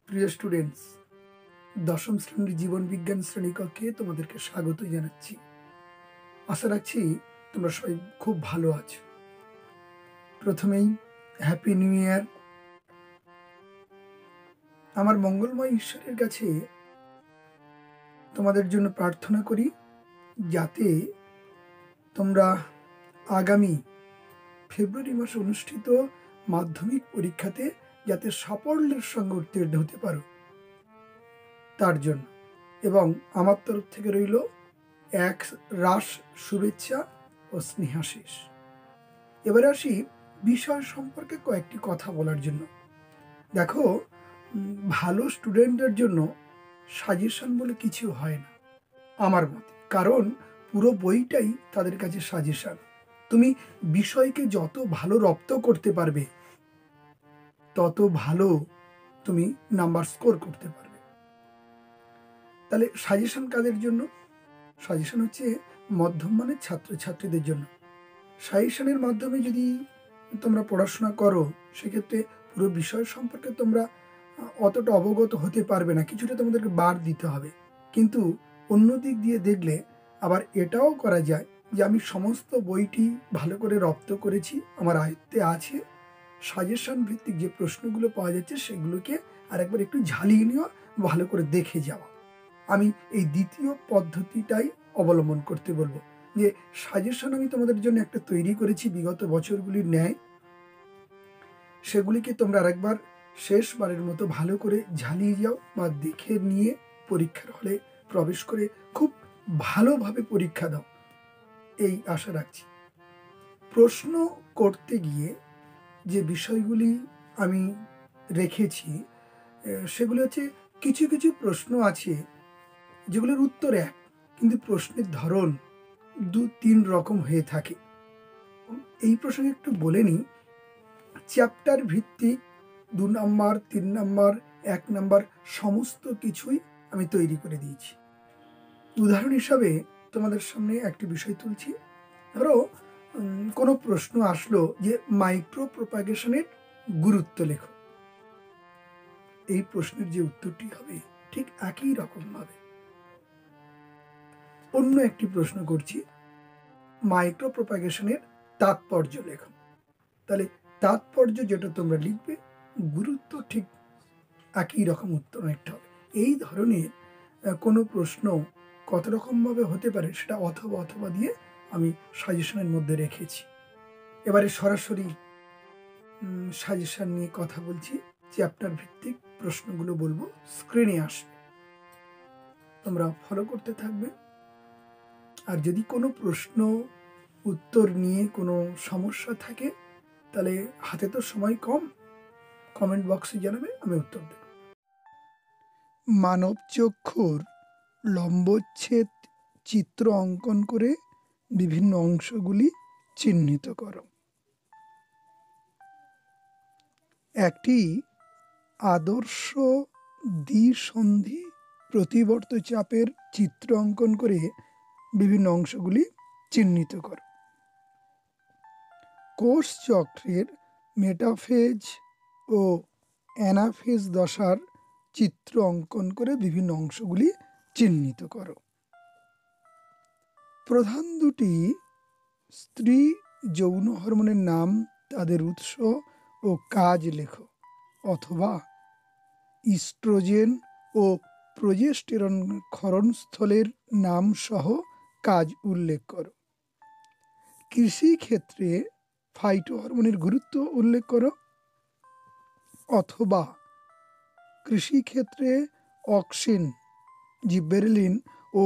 প্রিয় স্টুডেন্টস, দশম শ্রেণীর জীবন বিজ্ঞান শ্রেণীকক্ষে তোমাদেরকে স্বাগত জানাচ্ছি। আশা রাখছি তোমরা সবাই খুব ভালো আছো। প্রথমেই হ্যাপি নিউ ইয়ার। আমার মঙ্গলময় ঈশ্বরের কাছে তোমাদের জন্য প্রার্থনা করি যাতে তোমরা আগামী ফেব্রুয়ারি মাসে অনুষ্ঠিত মাধ্যমিক পরীক্ষাতে যাতে সাফল্যের সঙ্গে উত্তীর্ণ হতে পারো তার জন্য, এবং আমার তরফ থেকে রইল এক রাশ শুভেচ্ছা ও স্নেহাশিস। এবারে আসি বিষয় সম্পর্কে কয়েকটি কথা বলার জন্য। দেখো, ভালো স্টুডেন্টদের জন্য সাজেশন বলে কিছু হয় না আমার মতে, কারণ পুরো বইটাই তাদের কাছে সাজেশন। তুমি বিষয়কে যত ভালো রপ্ত করতে পারবে তত ভালো তুমি নাম্বার স্কোর করতে পারবে। তাহলে সাজেশন কাদের জন্য? সাজেশন হচ্ছে মধ্যম মানের ছাত্রছাত্রীদের জন্য। সাজেশনের মাধ্যমে যদি তোমরা পড়াশোনা করো সেক্ষেত্রে পুরো বিষয় সম্পর্কে তোমরা অতটা অবগত হতে পারবে না, কিছুটা তোমাদেরকে বার দিতে হবে। কিন্তু অন্য দিক দিয়ে দেখলে আবার এটাও করা যায় যে আমি সমস্ত বইটি ভালো করে রপ্ত করেছি, আমার আয়ত্তে আছে, সাজেশন ভিত্তিক যে প্রশ্নগুলো পাওয়া যাচ্ছে সেগুলোকে আরেকবার একটু ঝালিয়ে নেওয়া, ভালো করে দেখে যাওয়া। আমি এই দ্বিতীয় পদ্ধতিটাই অবলম্বন করতে বলবো, যে সাজেশন আমি তোমাদের জন্য একটা তৈরি করেছি বিগত বছরগুলির ন্যায়, সেগুলিকে তোমরা আরেকবার শেষবারের মতো ভালো করে ঝালিয়ে যাও বা দেখে নিয়ে পরীক্ষার হলে প্রবেশ করে খুব ভালোভাবে পরীক্ষা দাও, এই আশা রাখছি। প্রশ্ন করতে গিয়ে যে বিষয়গুলি আমি রেখেছি সেগুলো হচ্ছে কিছু কিছু প্রশ্ন আছে যেগুলোর উত্তর এক, কিন্তু প্রশ্নের ধরন 2-3 রকম হয়ে থাকে। এই প্রসঙ্গে একটু বলে নিই, চ্যাপ্টার ভিত্তিক 2 নম্বর, 3 নম্বর, 1 নম্বর সমস্ত কিছুই আমি তৈরি করে দিয়েছি। উদাহরণ হিসাবে তোমাদের সামনে একটি বিষয় তুলছি। ধরো কোনো প্রশ্ন আসলো যে মাইক্রো প্রোপাগেশনের গুরুত্ব লেখো। এই প্রশ্নের যে উত্তরটি হবে ঠিক একই রকম ভাবে অন্য একটি প্রশ্ন করছি, মাইক্রো প্রোপাগেশনের তাৎপর্য লেখো। তাহলে তাৎপর্য যেটা তোমরা লিখবে, গুরুত্ব ঠিক একই রকম উত্তর একটা হবে। এই ধরনের কোনো প্রশ্ন কত রকমভাবে হতে পারে সেটা অথবা অথবা দিয়ে আমি সাজেশনের মধ্যে রেখেছি। এবারে সরাসরি সাজেশন নিয়ে কথা বলছি। চ্যাপ্টার ভিত্তিক প্রশ্নগুলো বলবো, স্ক্রিনে আসবে, তোমরা ফলো করতে থাকবে। আর যদি কোনো প্রশ্ন উত্তর নিয়ে কোনো সমস্যা থাকে তাহলে হাতে তো সময় কম, কমেন্ট বক্সে জানাবে, আমি উত্তর দেব। মানব চক্ষুর লম্বচ্ছেদ চিত্র অঙ্কন করে বিভিন্ন অংশগুলি চিহ্নিত করো। একটি আদর্শ দ্বিসন্ধি প্রতিবর্ত চাপের চিত্র অঙ্কন করে বিভিন্ন অংশগুলি চিহ্নিত করো। কোষ চক্রের মেটাফেজ ও অ্যানাফেজ দশার চিত্র অঙ্কন করে বিভিন্ন অংশগুলি চিহ্নিত করো। প্রধান দুটি স্ত্রী যৌন হরমোনের নাম, তাদের উৎস ও কাজ লেখো, অথবা ইস্ট্রোজেন ও প্রোজেস্টেরন ক্ষরণস্থলের নাম সহ কাজ উল্লেখ করো। কৃষি ক্ষেত্রে ফাইটো হরমোনের গুরুত্ব উল্লেখ করো, অথবা কৃষিক্ষেত্রে অক্সিন, জিবেরেলিন ও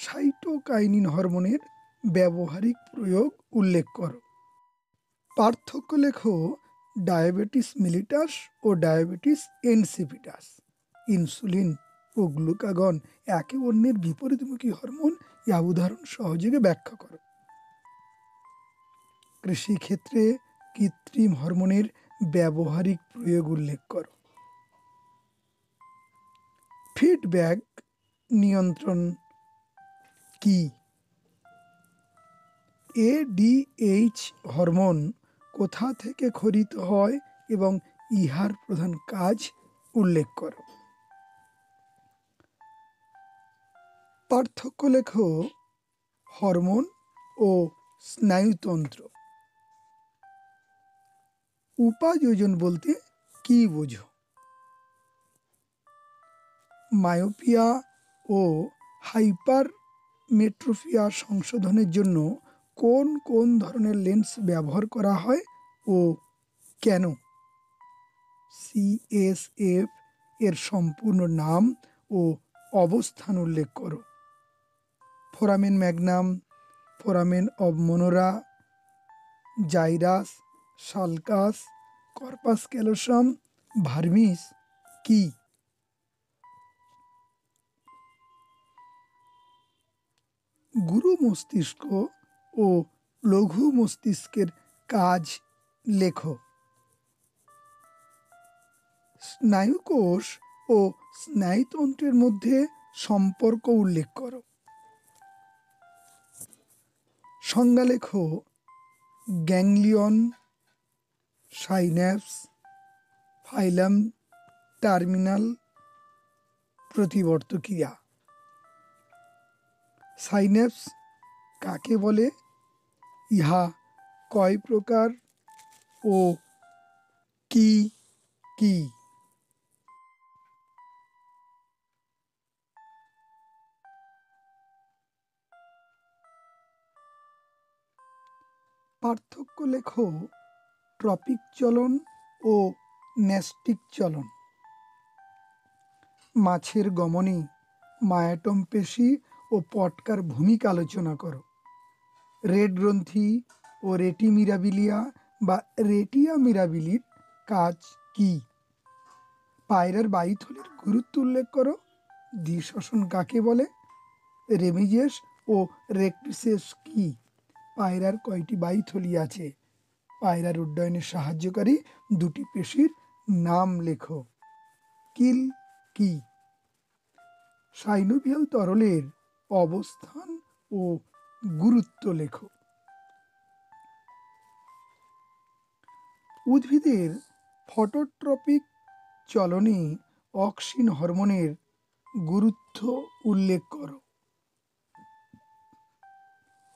সাইটোকাইনিন হরমোনের ব্যবহারিক প্রয়োগ উল্লেখ করো। পার্থক্য লেখো ডায়াবেটিস মিলিটাস ও ডায়াবেটিস ইনসিপিটাস। ইনসুলিন ও গ্লুকাগন একে অন্যের বিপরীতমুখী হরমোন, ইহা উদাহরণ সহযোগে ব্যাখ্যা করো। কৃষিক্ষেত্রে কৃত্রিম হরমোনের ব্যবহারিক প্রয়োগ উল্লেখ করো। ফিডব্যাক নিয়ন্ত্রণ কি? এডিএইচ হরমোন কোথা থেকে খরিত হয় এবং ইহার প্রধান কাজ উল্লেখ করো। পার্থক্য লেখো হরমোন ও স্নায়ুতন্ত্র। উপাযোজন বলতে কি বোঝো? মায়োপিয়া ও হাইপারমেট্রোপিয়া সংশোধনের জন্য কোন কোন ধরনের লেন্স ব্যবহার করা হয় ও কেন? CSF এর সম্পূর্ণ নাম ও অবস্থান উল্লেখ করো। Foramen Magnum, foramen of Manora, gyrus, sulcus, corpus callosum, ভার্মিস কি? গুরু মস্তিষ্ক ও লঘু মস্তিষ্কের কাজ লেখো। স্নায়ুকোষ ও স্নায়ুতন্ত্রের মধ্যে সম্পর্ক উল্লেখ করো। সংজ্ঞা লেখো গ্যাংলিয়ন, সাইন্যাপস, ফাইলাম, টার্মিনাল, প্রতিবর্ত ক্রিয়া। সাইন্যাপস কাকে বলে? ইহা কয় প্রকার ও কি কি? পার্থক্য লেখো ট্রপিক চলন ও ন্যাস্টিক চলন। মাছের গমনে মায়াটম পেশি ও পটকার ভূমিকা আলোচনা করো। রেড গ্রন্থি ও রেটি মিরাবিলিয়া বা রেটিয়া মিরাবিলির কাজ কি? পায়রার বায়ুথলির গুরুত্ব উল্লেখ করো। দ্বিশ্বসন কাকে বলে? রেমিজেস ও রেক্টিসেস কি? পায়রার কয়টি বায়ুথলি আছে? পায়রার উড্ডয়নে সাহায্যকারী দুটি পেশির নাম লেখো। কিল কি? সাইনোভিয়াল তরলের অবস্থান ও গুরুত্ব লেখো। উদ্ভিদের ফটোট্রপিক চলনে অক্সিন হরমোনের গুরুত্ব উল্লেখ করো।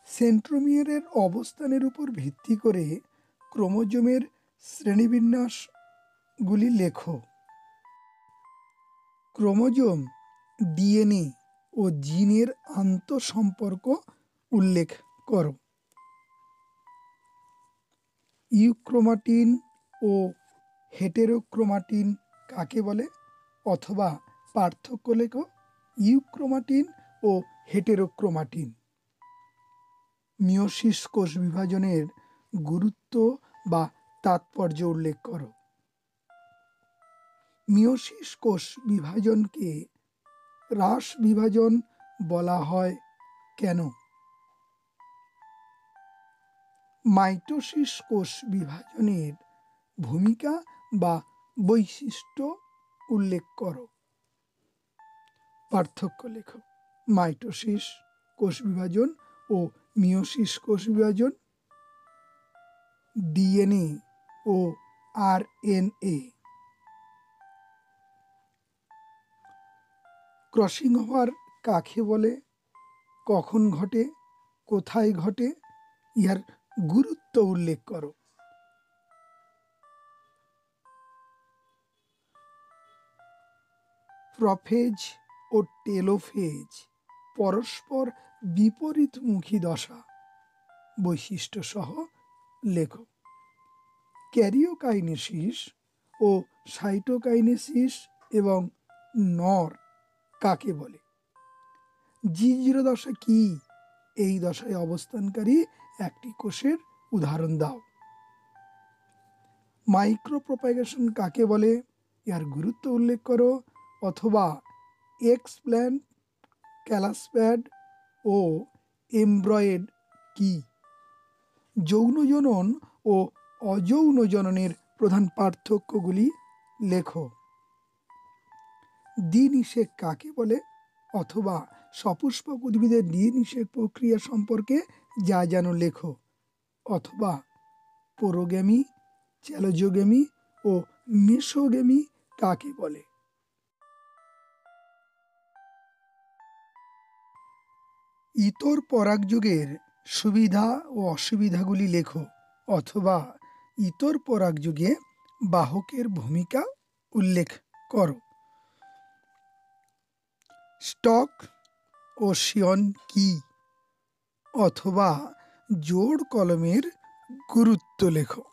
সেন্ট্রোমিয়ারের অবস্থানের উপর ভিত্তি করে ক্রোমোজোমের শ্রেণীবিন্যাসগুলি লেখো। ক্রোমোজোম, ডিএনএ ও জিনের আন্তঃসম্পর্ক উল্লেখ করো। ইউক্রোমাটিন ও হেটেরোক্রোমাটিন কাকে বলে? অথবা পার্থক্য লেখো ইউক্রোমাটিন ও হেটেরোক্রোমাটিন। মিয়োসিস কোষ বিভাজনের গুরুত্ব বা তাৎপর্য উল্লেখ করো। মিয়োসিস কোষ বিভাজনকে হ্রাস বিভাজন বলা হয় কেন? মাইটোসিস কোষ বিভাজনের ভূমিকা বা বৈশিষ্ট্য উল্লেখ করো। পার্থক্য লেখো মাইটোসিস কোষ বিভাজন ও মিয়োসিস কোষ বিভাজন। ডিএনএ ও আরএনএ। ক্রসিং ওভার কাকে বলে? কখন ঘটে? কোথায় ঘটে? ইহার গুরুত্ব উল্লেখ করো। প্রোফেজ ও টেলোফেজ পরস্পর বিপরীতমুখী দশা বৈশিষ্ট্য সহ লেখো। ক্যারিওকাইনেসিস ও সাইটোকাইনেসিস এবং নর কাকে বলে? G0 দশা কি? এই দশায় অবস্থানকারী একটি কোষের উদাহরণ দাও। মাইক্রোপ্রোপাগেশন কাকে বলে? এর গুরুত্ব উল্লেখ করো। অথবা এক্সপ্ল্যান্ট, ক্যালাসপ্যাড ও এমব্রয়েড কি? যৌন জনন ও অযৌন জননের প্রধান পার্থক্যগুলি লেখো। দ্বিনিষেক কাকে বলে? অথবা সপুষ্পক উদ্ভিদের দ্বিনিষেক প্রক্রিয়া সম্পর্কে যা জানো লেখো। অথবা পোরোগ্যামি, চ্যালোজোগ্যামি ও মেসোগ্যামি কাকে বলে? ইতর পরাগযোগের সুবিধা ও অসুবিধাগুলি লেখো, অথবা ইতর পরাগযোগে বাহকের ভূমিকা উল্লেখ করো। স্টক ও শিয়ন কি, অথবা জোড় কলমের গুরুত্ব লেখো।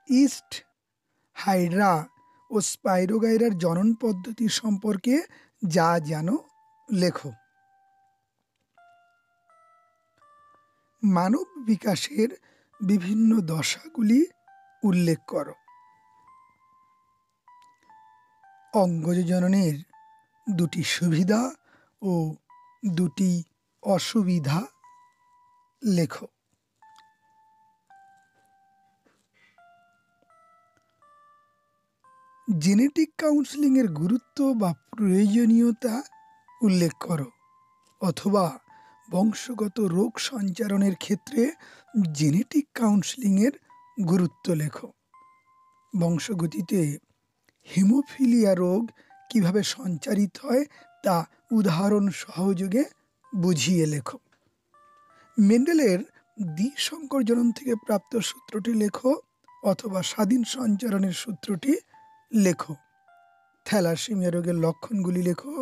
ইস্ট, হাইড্রা ও স্পাইরোগাইরার জনন পদ্ধতি সম্পর্কে যা জানো লেখো। মানব বিকাশের বিভিন্ন দশাগুলি উল্লেখ করো। অঙ্গজ জননের দুটি সুবিধা ও দুটি অসুবিধা লেখো। জেনেটিক কাউন্সেলিংয়ের গুরুত্ব বা প্রয়োজনীয়তা উল্লেখ করো, অথবা বংশগত রোগ সঞ্চারণের ক্ষেত্রে জেনেটিক কাউন্সেলিংয়ের গুরুত্ব লেখো। বংশগতিতে হিমোফিলিয়া রোগ কিভাবে সঞ্চারিত হয় তা উদাহরণ সহযোগে বুঝিয়ে লেখো। মেন্ডেলের দ্বিসংকর জনন থেকে প্রাপ্ত সূত্রটি লেখো, অথবা স্বাধীন সঞ্চারণের সূত্রটি লেখো। থ্যালাসেমিয়া রোগের লক্ষণগুলি লেখো,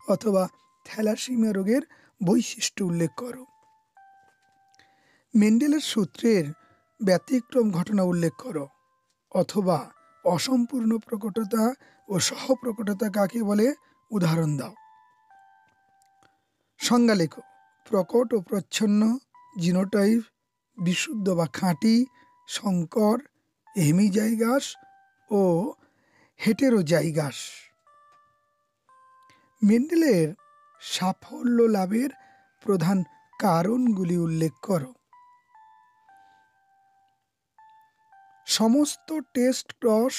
অথবা থ্যালাসেমিয়া রোগের বৈশিষ্ট্য উল্লেখ করো। মেন্ডেলের সূত্রের ব্যতিক্রম ঘটনা উল্লেখ করো, অথবা অসম্পূর্ণ প্রকটতা ও সহপ্রকটতা কাকে বলে উদাহরণ দাও। সংজ্ঞা লেখো। প্রকট ও প্রচ্ছন্ন, জিনোটাইপ, বিশুদ্ধ বা খাঁটি, সংকর, হেমিজাইগাস ও হেটেরোজাইগাস। মেন্ডেলের সাফল্য লাভের প্রধান কারণগুলি উল্লেখ করো। সমস্ত টেস্ট ক্রস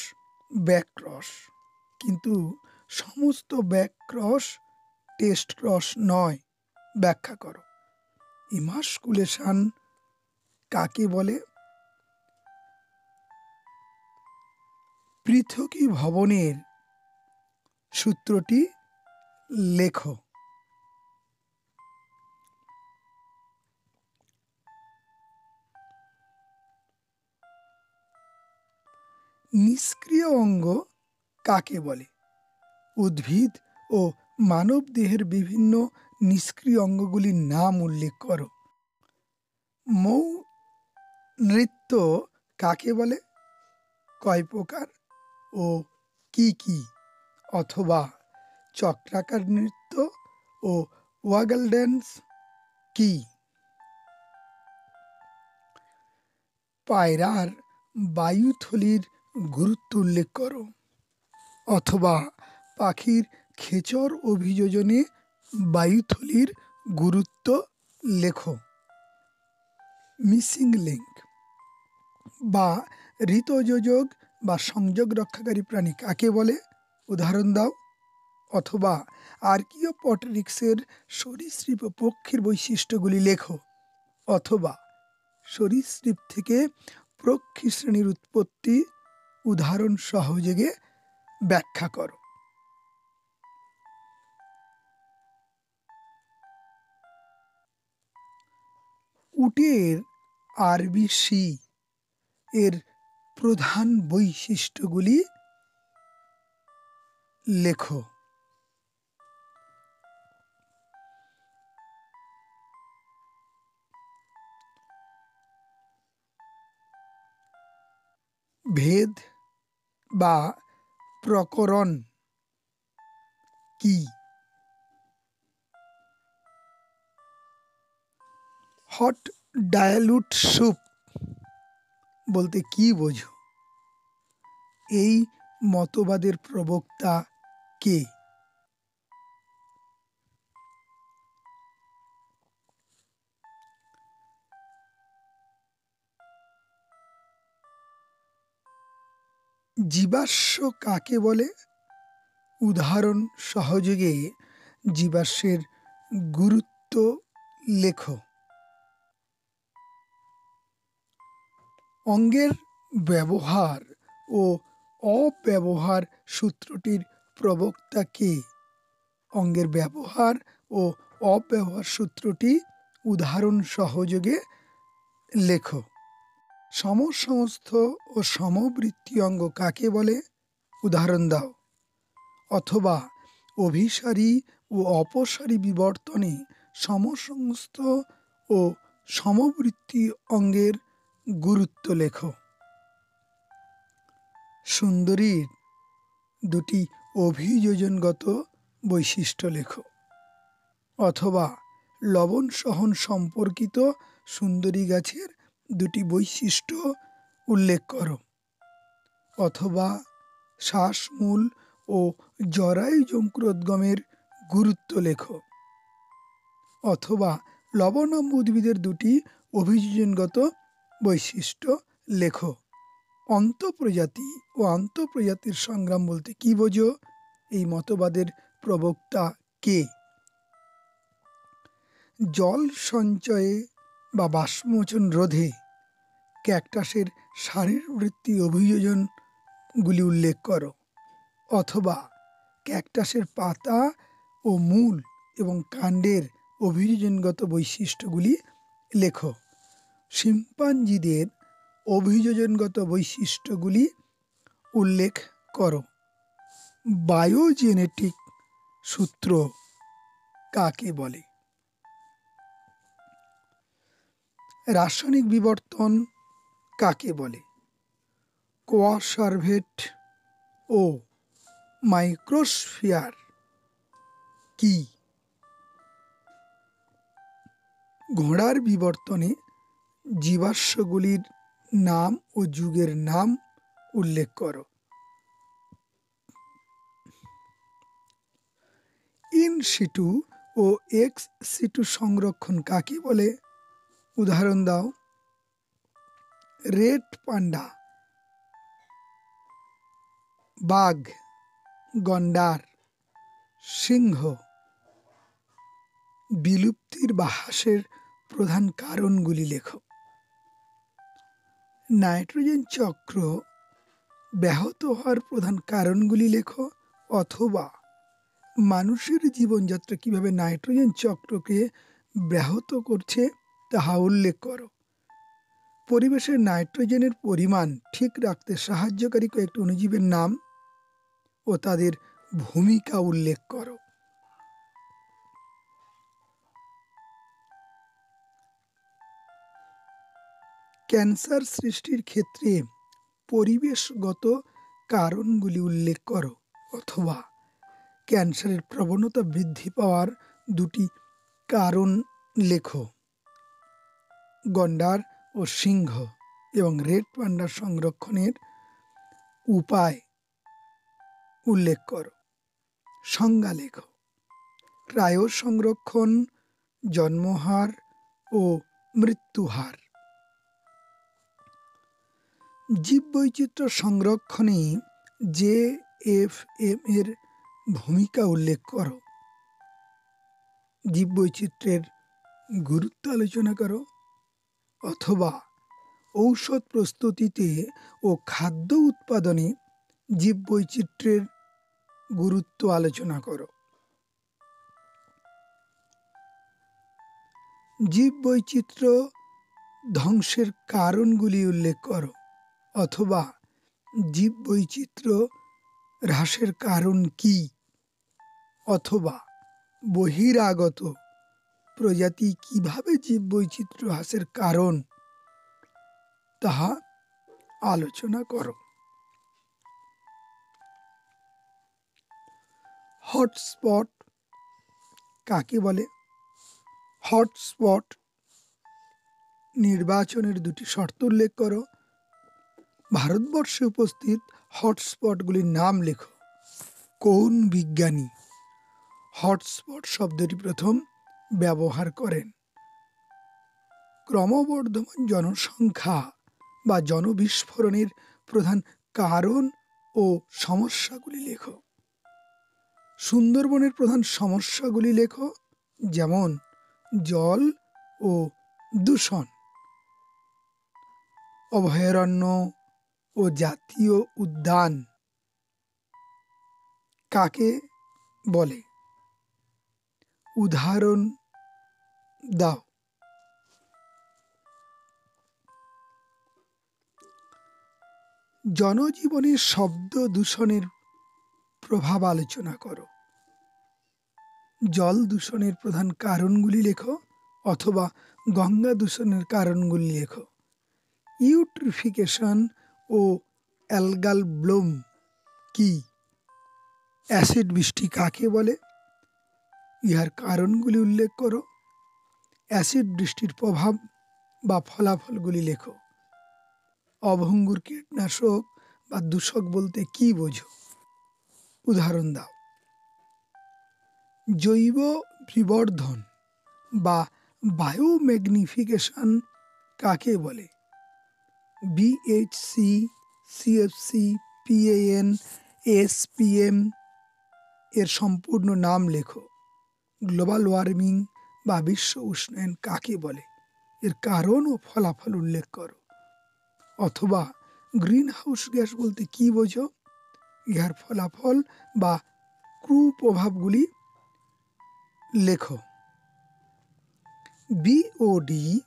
ব্যাক ক্রস, কিন্তু সমস্ত ব্যাক ক্রস টেস্ট ক্রস নয়, ব্যাখ্যা করো। ইমাস্কুলেশন কাকে বলে? পৃথকীভবনের সূত্রটি লেখো। নিষ্ক্রিয় অঙ্গ কাকে বলে? উদ্ভিদ ও মানব দেহের বিভিন্ন নিষ্ক্রিয় অঙ্গগুলির নাম উল্লেখ করো। মৌ নৃত্য কাকে বলে? কয় প্রকার ও কি কি? অথবা চক্রাকার নৃত্য ও ওয়াগল ড্যান্স কি? পায়রার বায়ুথলির গুরুত্ব উল্লেখ করো, অথবা পাখির খেচর অভিযোজনে বায়ুথলির গুরুত্ব লেখো। মিসিং লিঙ্ক বা ঋতযোজক বা সংযোগ রক্ষাকারী প্রাণী কাকে বলে? উদাহরণ দাও। অথবা আর্কিওপটেরিক্সের সরীসৃপ ও পক্ষীর বৈশিষ্ট্যগুলি লেখো, অথবা সরীসৃপ থেকে পক্ষী শ্রেণীর উৎপত্তি উদাহরণ সহযোগে ব্যাখ্যা করো। উটের আরবিসি এর প্রধান বৈশিষ্ট্যগুলি লেখো। ভেদ বা প্রকরণ কি? হট ডায়ালুট স্যুপ বলতে কি বোঝো? এই মতবাদের প্রবক্তা কে? জীবাশ্ম কাকে বলে? উদাহরণ সহযোগে জীবাশ্মের গুরুত্ব লেখো। অঙ্গের ব্যবহার ও অব্যবহার সূত্রটির প্রবক্তা কে? অঙ্গের ব্যবহার ও অব্যবহার সূত্রটি উদাহরণ সহযোগে লেখো। সমস্ত ও সমবৃত্তি অঙ্গ কাকে বলে? উদাহরণ দাও। অথবা অভিসারী ও অপসারী বিবর্তনে সমস্ত ও সমবৃত্তি অঙ্গের গুরুত্ব লেখো। সুন্দরীর দুটি অভিযোজনগত বৈশিষ্ট্য লেখো। অথবা লবণ সহন সম্পর্কিত সুন্দরী গাছের দুটি বৈশিষ্ট্য উল্লেখ করো। অথবা শ্বাসমূল ও জরায়ু যকৃৎগমের গুরুত্ব লেখো। অথবা লবণাম্ব উদ্ভিদের দুটি অভিযোজনগত বৈশিষ্ট্য লেখো। অন্তঃপ্রজাতি ও আন্তঃপ্রজাতির সংগ্রাম বলতে কি বোঝো? এই মতবাদের প্রবক্তা কে? জল সঞ্চয়ে বা বাষ্পমোচন রোধে ক্যাকটাসের শারীরবৃত্তি অভিযোজনগুলি উল্লেখ করো। অথবা ক্যাকটাসের পাতা ও মূল এবং কাণ্ডের অভিযোজনগত বৈশিষ্ট্যগুলি লেখো। শিম্পাঞ্জিদের অভিযোজনগত বৈশিষ্ট্যগুলি উল্লেখ করো। বায়োজেনেটিক সূত্র কাকে বলে? রাসায়নিক বিবর্তন কাকে বলে? কোয়াসার্ভেট ও মাইক্রোস্ফিয়ার কি? ঘোড়ার বিবর্তনে জীবাশ্মগুলির নাম ও যুগের নাম উল্লেখ করো। ইন সিটু ও এক্স সিটু সংরক্ষণ কাকে বলে? উদাহরণ দাও। রেড পান্ডা, বাঘ, গন্ডার, সিংহ বিলুপ্তির বা হ্রাসের প্রধান কারণগুলি লেখো। নাইট্রোজেন চক্র ব্যাহত হওয়ার প্রধান কারণগুলি লেখো। অথবা মানুষের জীবনযাত্রা কিভাবে নাইট্রোজেন চক্রকে ব্যাহত করছে তাহা উল্লেখ করো। পরিবেশের নাইট্রোজেনের পরিমাণ ঠিক রাখতে সাহায্যকারী কয়েকটি অণুজীবের নাম ও তাদের ভূমিকা উল্লেখ করো। ক্যান্সার সৃষ্টির ক্ষেত্রে পরিবেশগত কারণগুলি উল্লেখ করো। অথবা ক্যান্সারের প্রবণতা বৃদ্ধি পাওয়ার দুটি কারণ লেখো। গন্ডার ও সিংহ এবং রেড পান্ডা সংরক্ষণের উপায় উল্লেখ করো। সংজ্ঞা লেখো। ক্রায়ো সংরক্ষণ, জন্মহার ও মৃত্যুহার। জীববৈচিত্র্য সংরক্ষণে JFM এর ভূমিকা উল্লেখ করো। জীববৈচিত্র্যের গুরুত্ব আলোচনা করো। অথবা ঔষধ প্রস্তুতিতে ও খাদ্য উৎপাদনে জীববৈচিত্র্যের গুরুত্ব আলোচনা করো। জীববৈচিত্র্য ধ্বংসের কারণগুলি উল্লেখ করো। অথবা জীববৈচিত্র্য হ্রাসের কারণ কি? অথবা বহিরাগত প্রজাতি কিভাবে জীববৈচিত্র্য হ্রাসের কারণ তাহা আলোচনা করো। হটস্পট কাকে বলে? হটস্পট নির্বাচনের দুটি শর্ত উল্লেখ করো। ভারতবর্ষে উপস্থিত হটস্পটগুলির নাম লেখো। কোন বিজ্ঞানী হটস্পট শব্দটি প্রথম ব্যবহার করেন? ক্রমবর্ধমান জনসংখ্যা বা জনবিস্ফোরণের প্রধান কারণ ও সমস্যাগুলি লেখো। সুন্দরবনের প্রধান সমস্যাগুলি লেখো, যেমন জল ও দূষণ। অভয়ারণ্য ও জাতীয় উদ্যান কাকে বলে? উদাহরণ দাও। জনজীবনে শব্দ দূষণের প্রভাব আলোচনা করো। জল দূষণের প্রধান কারণগুলি লেখো অথবা গঙ্গা দূষণের কারণগুলি লেখো। ইউট্রিফিকেশন ও অ্যালগাল ব্লুম কি? অ্যাসিড বৃষ্টি কাকে বলে? ইহার কারণগুলি উল্লেখ করো। অ্যাসিড বৃষ্টির প্রভাব বা ফলাফলগুলি লেখো। অভঙ্গুর কীটনাশক বা দূষক বলতে কি বোঝো? উদাহরণ দাও। জৈব বিবর্ধন বা বায়োম্যাগনিফিকেশন কাকে বলে? বিএইচসি, সিএফসি, পিএএন, এসপিএম এর সম্পূর্ণ নাম লেখো। গ্লোবাল ওয়ার্মিং বা বিশ্ব উষ্ণায়ন কাকে বলে? এর কারণ ও ফলাফল উল্লেখ করো। অথবা গ্রিন হাউস গ্যাস বলতে কি বোঝো? ইহার ফলাফল বা কুপ্রভাবগুলি লেখো। বিওডি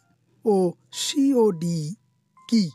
ও সিওডি কি?